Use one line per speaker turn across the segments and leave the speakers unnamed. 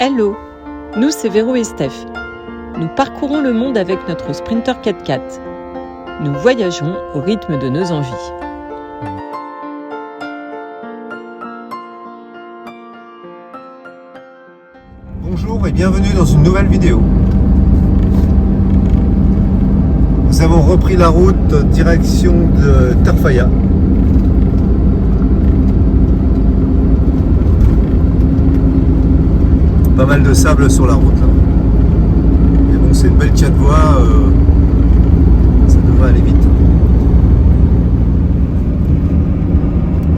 Hello, nous c'est Véro et Steph. Nous parcourons le monde avec notre Sprinter 4x4. Nous voyageons au rythme de nos envies.
Bonjour et bienvenue dans une nouvelle vidéo. Nous avons repris la route direction de Tarfaya. Pas mal de sable sur la route là. Mais bon, c'est une belle 4 voies, ça devrait aller vite.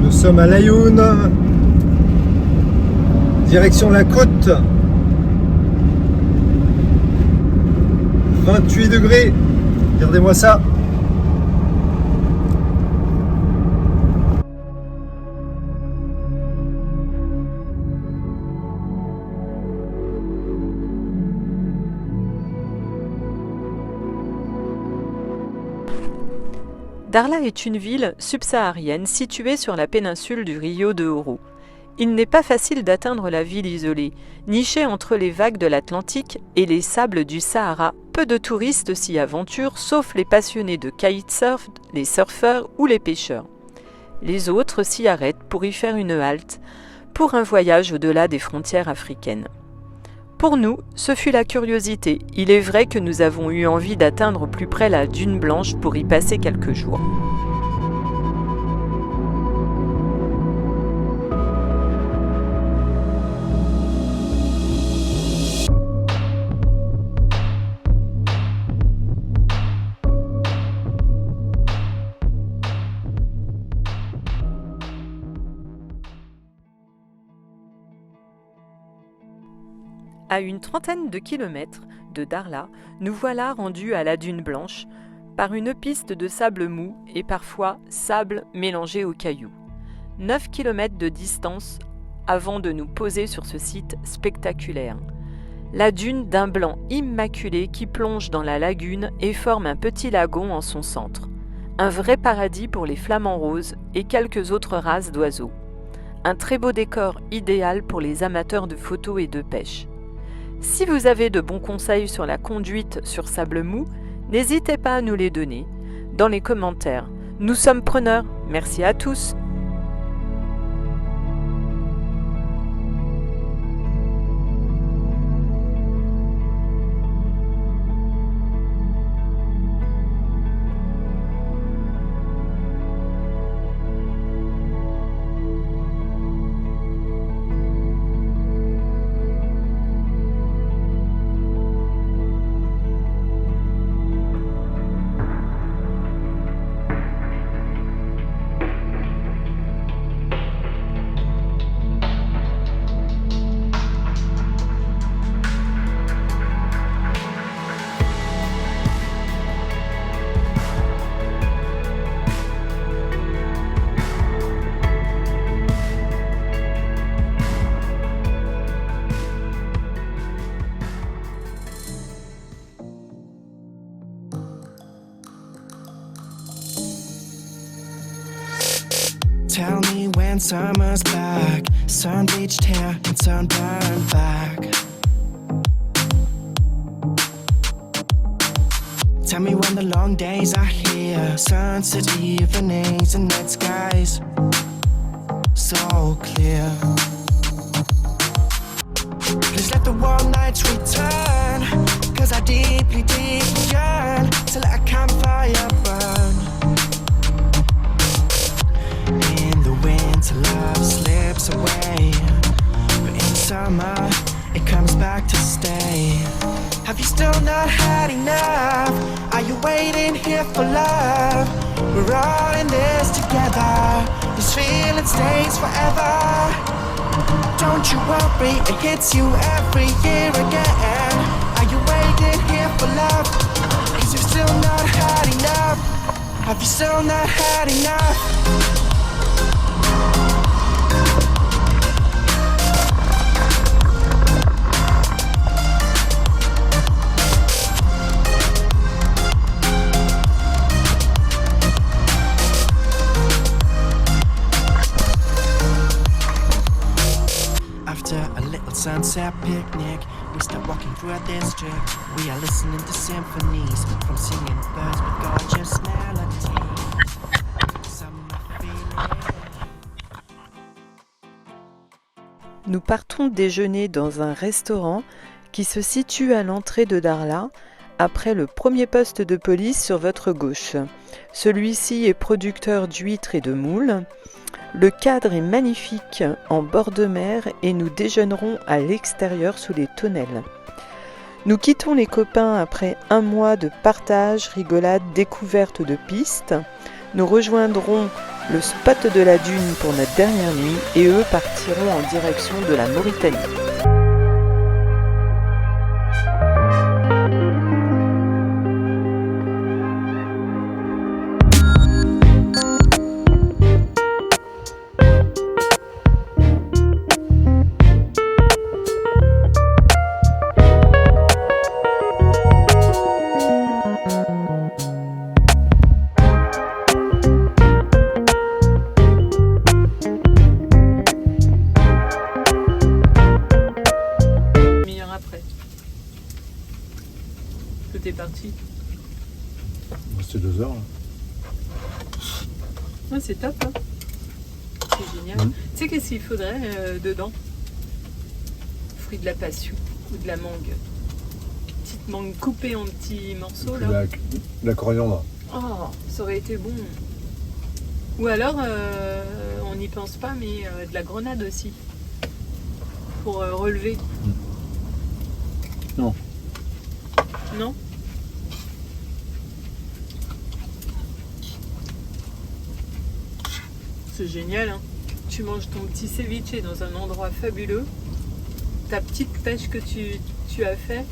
Nous sommes à Layoun, direction la côte. 28 degrés, regardez-moi ça.
Darla est une ville subsaharienne située sur la péninsule du Rio de Oro. Il n'est pas facile d'atteindre la ville isolée. Nichée entre les vagues de l'Atlantique et les sables du Sahara, peu de touristes s'y aventurent, sauf les passionnés de kitesurf, les surfeurs ou les pêcheurs. Les autres s'y arrêtent pour y faire une halte, pour un voyage au-delà des frontières africaines. Pour nous, ce fut la curiosité. Il est vrai que nous avons eu envie d'atteindre au plus près la dune blanche pour y passer quelques jours. À une trentaine de kilomètres de Darla, nous voilà rendus à la dune blanche par une piste de sable mou et parfois sable mélangé aux cailloux. 9 kilomètres de distance avant de nous poser sur ce site spectaculaire. La dune d'un blanc immaculé qui plonge dans la lagune et forme un petit lagon en son centre. Un vrai paradis pour les flamants roses et quelques autres races d'oiseaux. Un très beau décor idéal pour les amateurs de photos et de pêche. Si vous avez de bons conseils sur la conduite sur sable mou, n'hésitez pas à nous les donner dans les commentaires. Nous sommes preneurs. Merci à tous.
Tell me when summer's back, sun-bleached hair and sunburned back. Tell me when the long days are here, sunset evenings and night skies so clear. Please let the warm nights return, 'cause I deeply, deeply yearn to let a campfire burn. Love slips away, but in summer it comes back to stay. Have you still not had enough? Are you waiting here for love? We're all in this together. This feeling stays forever. Don't you worry, it hits you every year again. Are you waiting here for love? 'Cause you've still not had enough. Have you still not had enough? After a little sunset picnic, we start walking through our district. We are listening to symphonies from singing birds with gorgeous melodies. Summer feeling.
Nous partons déjeuner dans un restaurant qui se situe à l'entrée de Darla, après le premier poste de police sur votre gauche. Celui-ci est producteur d'huîtres et de moules. Le cadre est magnifique en bord de mer et nous déjeunerons à l'extérieur sous les tonnelles. Nous quittons les copains après un mois de partage, rigolade, découverte de pistes. Nous rejoindrons le spot de la dune pour notre dernière nuit et eux partiront en direction de la Mauritanie. T'es parti.
C'est 2 heures. Là.
Ouais, c'est top. Hein, c'est génial. Tu sais qu'est-ce qu'il faudrait dedans? Fruit de la passion ou de la mangue. Petite mangue coupée en petits morceaux. Là.
La coriandre.
Oh, ça aurait été bon. Ou alors, on n'y pense pas, mais de la grenade aussi. Pour relever.
Non.
Non? C'est génial, hein. Tu manges ton petit ceviche dans un endroit fabuleux. Ta petite pêche que tu as fait.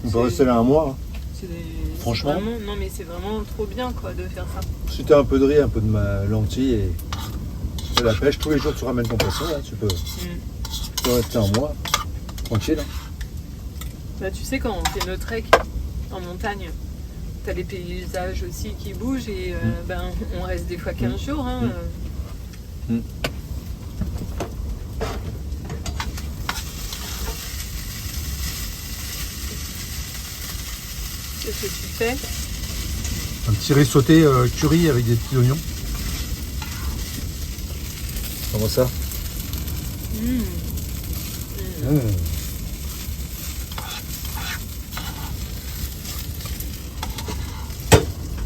On peut rester là un mois.
Franchement. Vraiment, non mais c'est vraiment trop bien quoi de faire ça.
Si tu as un peu de riz, un peu de lentilles et de la pêche, tous les jours tu ramènes ton poisson, là, tu peux rester un mois. Tranquille.
Bah, tu sais, quand on fait nos treks en montagne, t'as les paysages aussi qui bougent et on reste des fois 15 jours. Hein, Qu'est-ce que tu fais?
Un petit riz sauté curry avec des petits oignons. Comment ça?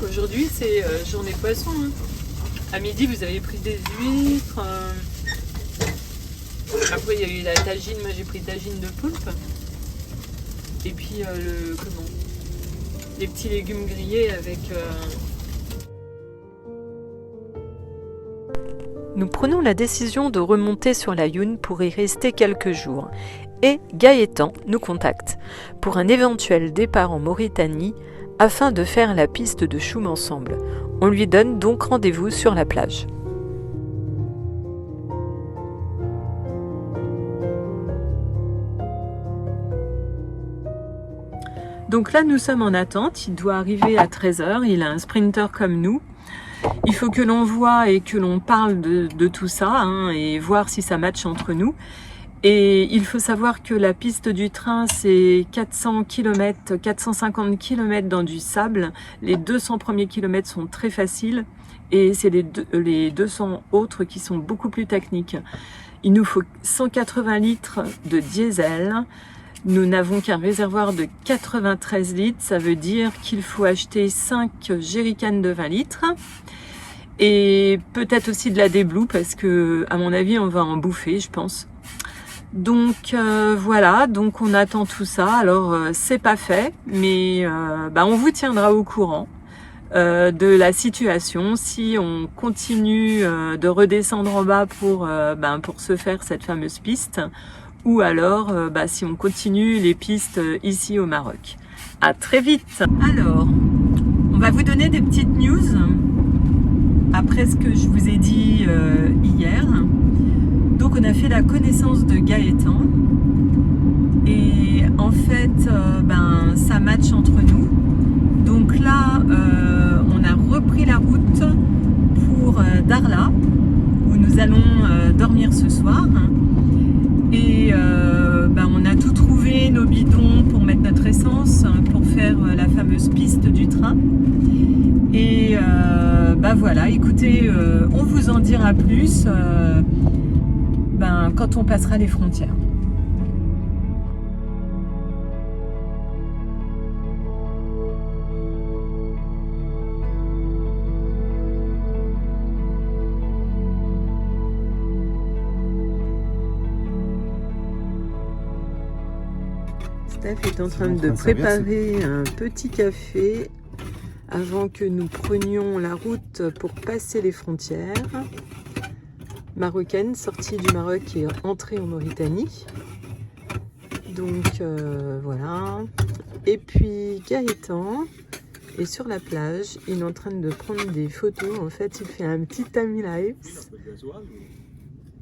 Aujourd'hui, c'est journée poisson. Hein. À midi, vous avez pris des huîtres. Après, il y a eu la tagine. Moi, j'ai pris tagine de poulpe. Et puis, les petits légumes grillés avec... Nous prenons la décision de remonter sur la Yun pour y rester quelques jours. Et Gaëtan nous contacte pour un éventuel départ en Mauritanie afin de faire la piste de Choum ensemble. On lui donne donc rendez-vous sur la plage. Donc là, nous sommes en attente. Il doit arriver à 13h. Il a un sprinter comme nous. Il faut que l'on voit et que l'on parle de tout ça hein, et voir si ça matche entre nous. Et il faut savoir que la piste du train, c'est 400 km, 450 km dans du sable. Les 200 premiers kilomètres sont très faciles et c'est les 200 autres qui sont beaucoup plus techniques. Il nous faut 180 litres de diesel. Nous n'avons qu'un réservoir de 93 litres. Ça veut dire qu'il faut acheter 5 jerrycans de 20 litres. Et peut-être aussi de la Déblue parce que, à mon avis, on va en bouffer, je pense. Donc voilà, donc on attend tout ça. Alors c'est pas fait, mais on vous tiendra au courant de la situation. Si on continue de redescendre en bas pour se faire cette fameuse piste, ou alors si on continue les pistes ici au Maroc. À très vite. Alors, on va vous donner des petites news après ce que je vous ai dit hier. Donc on a fait la connaissance de Gaëtan et en fait ça match entre nous. Donc là on a repris la route pour Darla où nous allons dormir ce soir Et on a tout trouvé, nos bidons pour mettre notre essence, pour faire la fameuse piste du train. Et voilà, écoutez, on vous en dira plus quand on passera les frontières. Steph est en train de préparer un petit café avant que nous prenions la route pour passer les frontières marocaines, sortie du Maroc et entrée en Mauritanie. Donc voilà. Et puis Gaëtan est sur la plage, il est en train de prendre des photos. En fait, il fait un petit time lapse.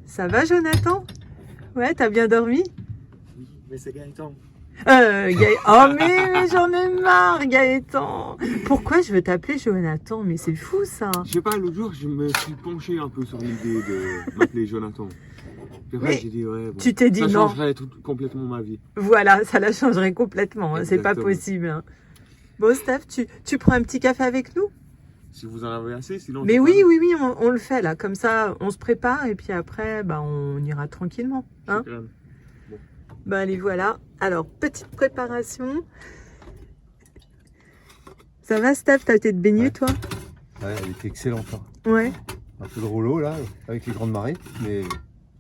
Ça va, Jonathan? Ouais, t'as bien dormi?
Oui, mais c'est Gaëtan.
Oh mais j'en ai marre, Gaëtan. Pourquoi je veux t'appeler Jonathan? Mais c'est fou ça.
Je sais pas, l'autre jour je me suis penché un peu sur l'idée de m'appeler Jonathan. Puis après j'ai dit ouais, bon,
tu t'es dit
ça
non.
changerait complètement ma vie.
Voilà, ça la changerait complètement, hein, c'est pas
Exactement.
possible. Hein. Bon Steph, tu prends un petit café avec nous?
Si vous en avez assez, sinon...
Mais oui, on le fait là, comme ça on se prépare et puis après on ira tranquillement. Hein. Allez, voilà. Alors, petite préparation. Ça va, Steph? T'as été te baigner,
Ouais.
toi?
Ouais, elle était excellente. Hein.
Ouais.
Un peu de rouleau là, avec les grandes marées, mais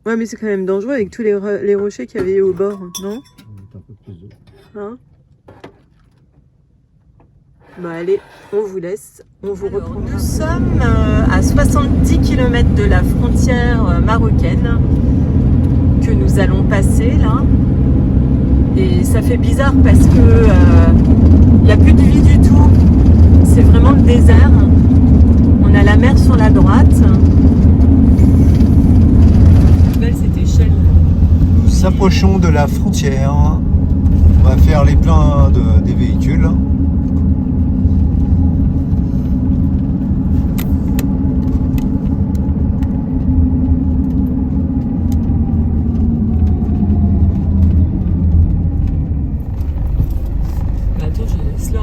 Ouais, mais c'est quand même dangereux avec tous les rochers qu'il y avait au bord, non?
un peu plus d'eau.
Hein? Allez, on vous laisse. On vous reprend. Nous sommes à 70 km de la frontière marocaine que nous allons passer là. Et ça fait bizarre parce que il n'y a plus de vie du tout. C'est vraiment le désert. On a la mer sur la droite. C'était Shell.
Nous s'approchons de la frontière. On va faire les pleins des véhicules.
Attends, je laisse là.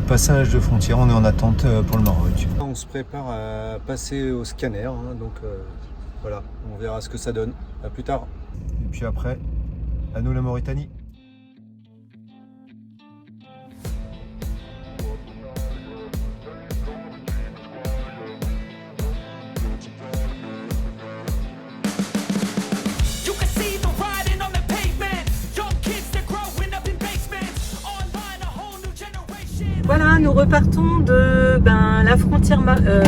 Passage de frontière, on est en attente pour le Maroc. On se prépare à passer au scanner, hein, donc voilà, on verra ce que ça donne. À plus tard. Et puis après, à nous la Mauritanie.
Voilà, nous repartons de la frontière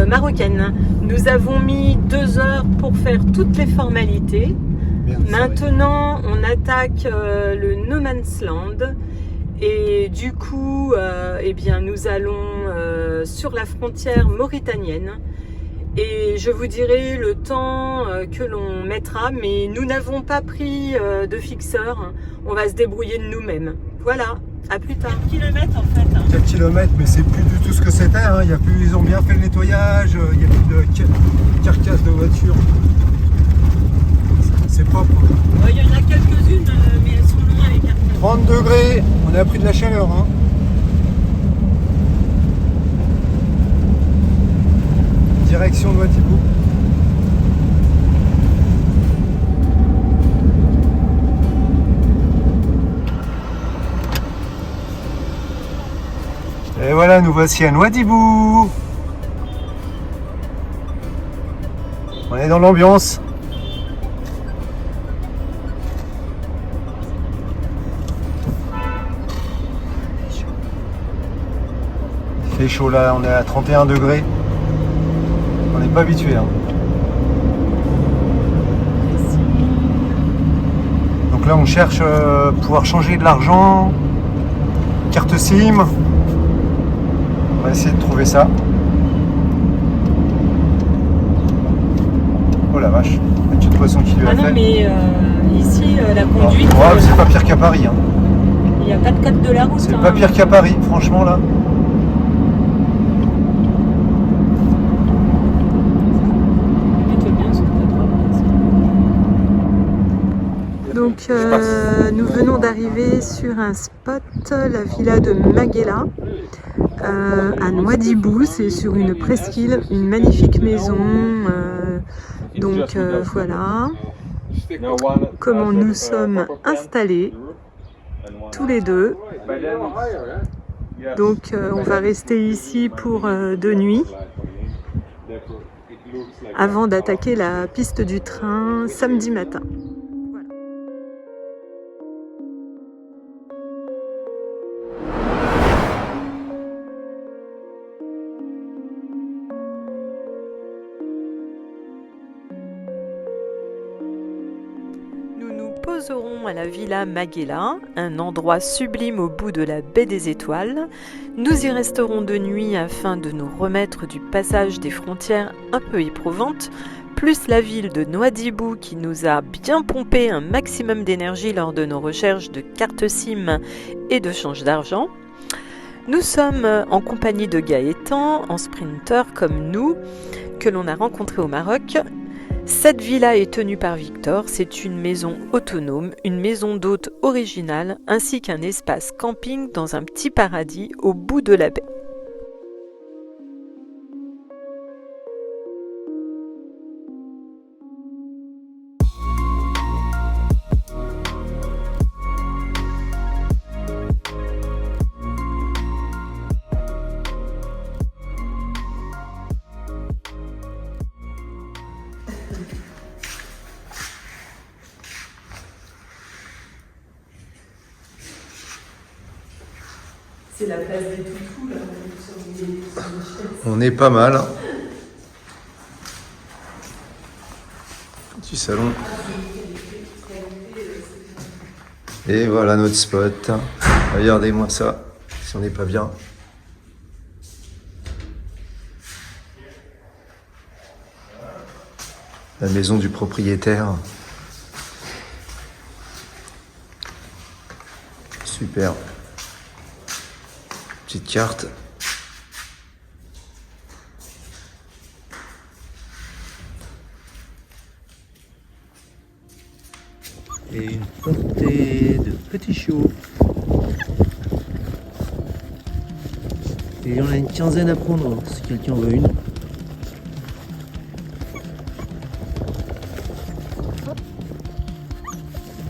marocaine. Nous avons mis 2 heures pour faire toutes les formalités.
Merde,
Maintenant, on attaque le No Man's Land. Et du coup, nous allons sur la frontière mauritanienne. Et je vous dirai le temps que l'on mettra, mais nous n'avons pas pris de fixeur. On va se débrouiller de nous-mêmes. Voilà. À plus tard. 4 km en fait.
4 km, mais c'est plus du tout ce que c'était. Hein. Ils ont bien fait le nettoyage, il n'y a plus de carcasses de voitures. C'est propre.
Il y en a quelques-unes, mais elles sont loin les carcasses.
30 degrés, on a pris de la chaleur. Hein. Direction de Ouadhibou. Et voilà, nous voici à Ouadhibou. On est dans l'ambiance. Il fait chaud là, on est à 31 degrés. On n'est pas habitué. Hein. Donc là, on cherche pouvoir changer de l'argent, carte SIM. On va essayer de trouver ça. Oh la vache, un petit poisson qui lui a fait.
Non mais ici la conduite,
Ouais, c'est pas pire qu'à Paris. Hein.
Il n'y a pas de code de la route.
C'est pas pire qu'à Paris, franchement là.
Tu Donc nous venons d'arriver sur un spot, la villa de Maghela, à Nouadhibou. C'est sur une presqu'île, une magnifique maison. Donc voilà comment nous sommes installés tous les deux. Donc on va rester ici pour 2 nuits avant d'attaquer la piste du train samedi matin. Voilà. Nous nous poserons à la villa Maghela, un endroit sublime au bout de la baie des Étoiles. Nous y resterons 2 nuits afin de nous remettre du passage des frontières un peu éprouvantes, plus la ville de Nouadhibou qui nous a bien pompé un maximum d'énergie lors de nos recherches de cartes SIM et de change d'argent. Nous sommes en compagnie de Gaëtan, en sprinter comme nous, que l'on a rencontré au Maroc. Cette villa est tenue par Victor, c'est une maison autonome, une maison d'hôte originale, ainsi qu'un espace camping dans un petit paradis au bout de la baie. C'est la place des toutous, là,
On est pas mal. Petit salon. Et voilà notre spot. Regardez-moi ça, si on n'est pas bien. La maison du propriétaire. Super. Petite carte. Et une portée de petits chiots. Et on a une quinzaine à prendre si quelqu'un en veut une.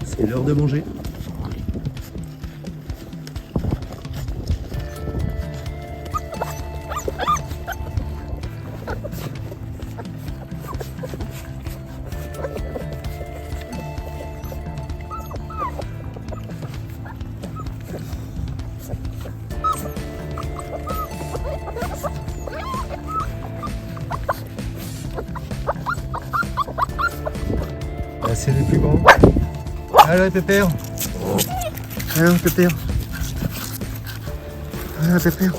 C'est l'heure de manger. C'est les plus grands. Allez Pépère. Allez Pépère. Allez Pépère.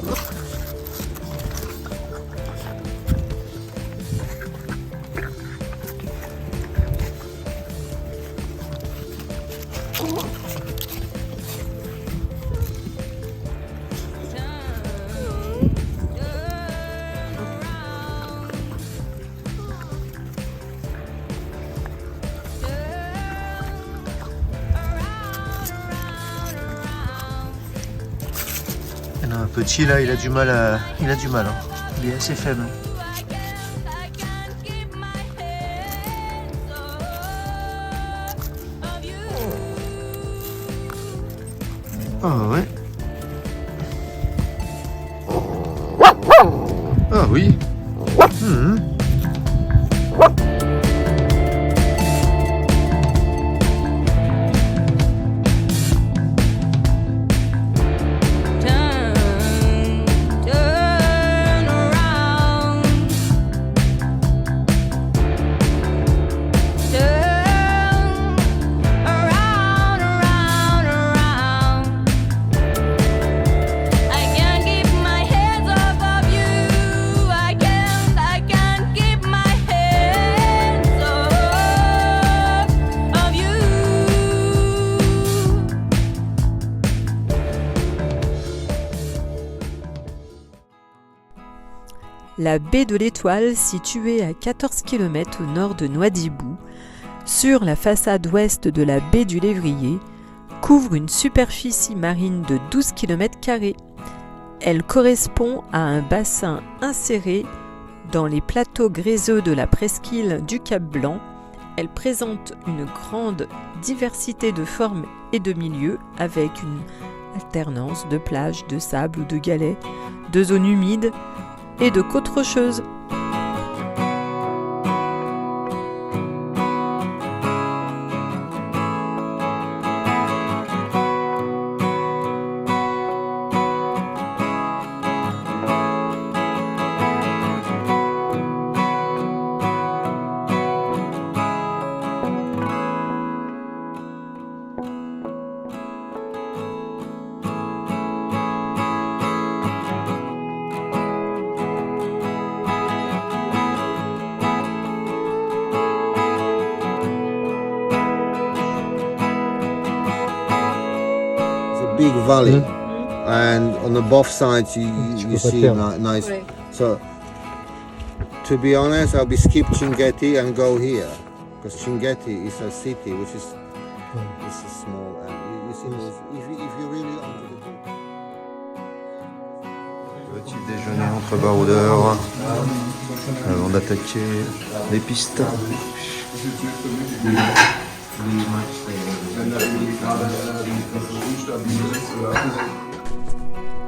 Un petit là, il a du mal. Hein. Il est assez faible. Ah ouais. Ah oui. La baie de l'Étoile, située à 14 km au nord de Nouadhibou,
sur la façade ouest de la baie du Lévrier, couvre une superficie marine de 12 km². Elle correspond à un bassin inséré dans les plateaux gréseux de la presqu'île du Cap Blanc. Elle présente une grande diversité de formes et de milieux avec une alternance de plages, de sable ou de galets, de zones humides et de côtes rocheuses.
Big valley, and on the both sides you see nice.
Ouais.
So, to be honest, I'll be skip Chinguetti and go here, because Chinguetti is a city which is small, and you see those, if you really onto the boat.
Petit déjeuner entre baroudeurs avant d'attaquer les pistes.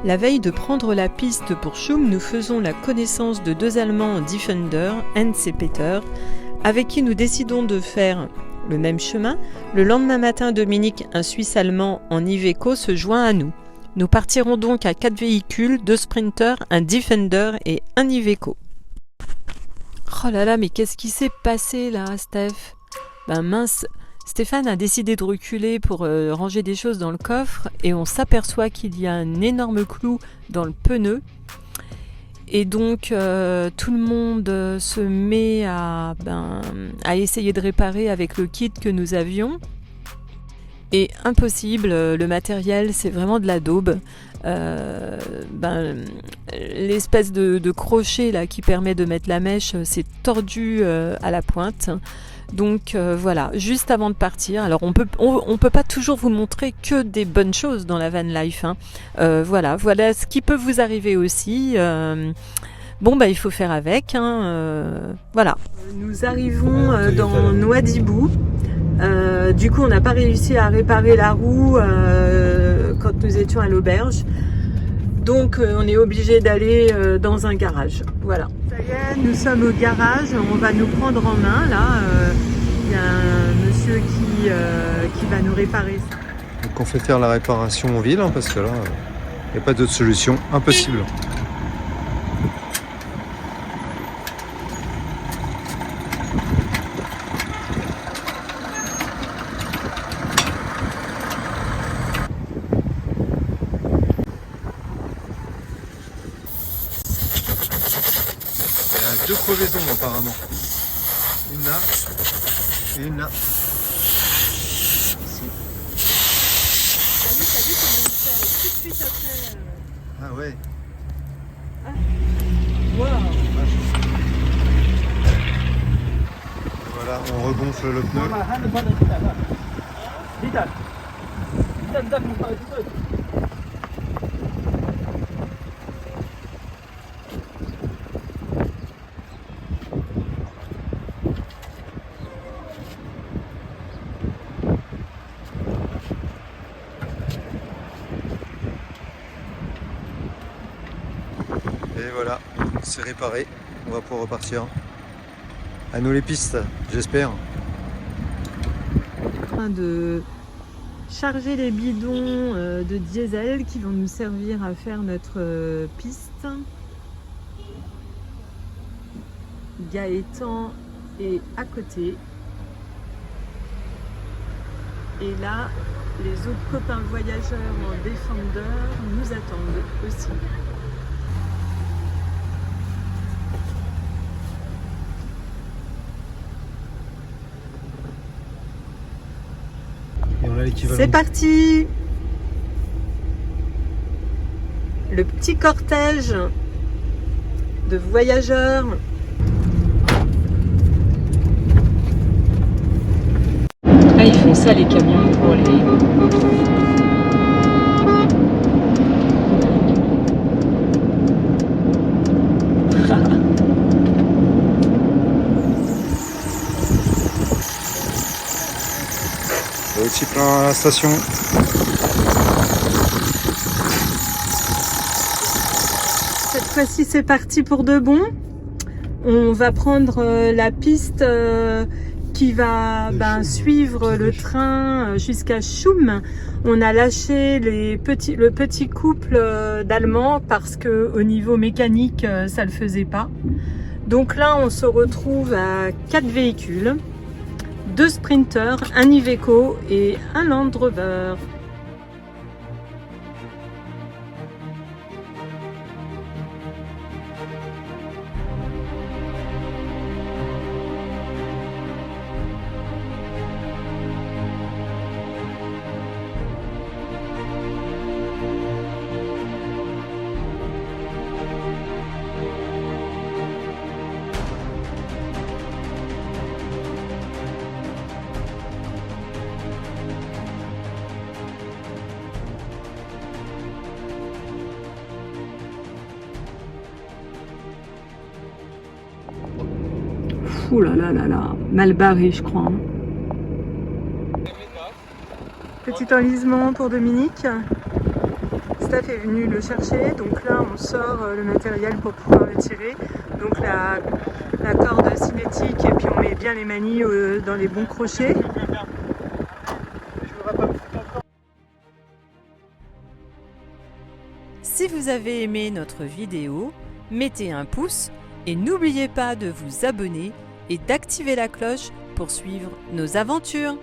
La veille de prendre la piste pour Chum, nous faisons la connaissance de deux Allemands Defender, Hans et Peter, avec qui nous décidons de faire le même chemin. Le lendemain matin, Dominique, un Suisse allemand en Iveco, se joint à nous. Nous partirons donc à 4 véhicules, 2 sprinters, un Defender et un Iveco. Oh là là, mais qu'est-ce qui s'est passé là, Steph ? Ben mince, Stéphane a décidé de reculer pour ranger des choses dans le coffre et on s'aperçoit qu'il y a un énorme clou dans le pneu. Et donc tout le monde se met à essayer de réparer avec le kit que nous avions. Et impossible, le matériel c'est vraiment de la daube. L'espèce de crochet là, qui permet de mettre la mèche s'est tordu à la pointe. Donc voilà, juste avant de partir, alors on peut pas toujours vous montrer que des bonnes choses dans la van life, hein. Voilà ce qui peut vous arriver aussi. Il faut faire avec, hein, voilà. Nous arrivons dans Nouadhibou. Du coup on n'a pas réussi à réparer la roue quand nous étions à l'auberge. Donc on est obligé d'aller dans un garage. Voilà. Ça y est, nous sommes au garage. On va nous prendre en main là. Il y a un monsieur qui va nous réparer ça.
Donc on fait faire la réparation en ville, hein, parce que là, il n'y a pas d'autre solution. Impossible. Il y a 2 crevaisons apparemment. Une là et une là. Ah ouais.
Wow.
Voilà, on regonfle le pneu. Et voilà, c'est réparé. On va pouvoir repartir. À nous les pistes, j'espère.
En train de charger les bidons de diesel qui vont nous servir à faire notre piste. Gaëtan est à côté. Et là, les autres copains voyageurs en Defender nous attendent aussi.
Et on a l'équivalent.
C'est parti! Le petit cortège de voyageurs. font ça les camions pour les...
Le petit plein à la station.
Cette fois-ci, c'est parti pour de bon. On va prendre la piste qui va suivre le train jusqu'à Chum. On a lâché le petit couple d'Allemands parce que au niveau mécanique, ça le faisait pas. Donc là, on se retrouve à 4 véhicules, 2 sprinters, un Iveco et un Land Rover. Ouh là là là là, mal barré je crois. Petit enlisement pour Dominique. Steph est venu le chercher, donc là on sort le matériel pour pouvoir le tirer. Donc la corde cinétique et puis on met bien les manilles dans les bons crochets. Si vous avez aimé notre vidéo, mettez un pouce et n'oubliez pas de vous abonner et d'activer la cloche pour suivre nos aventures.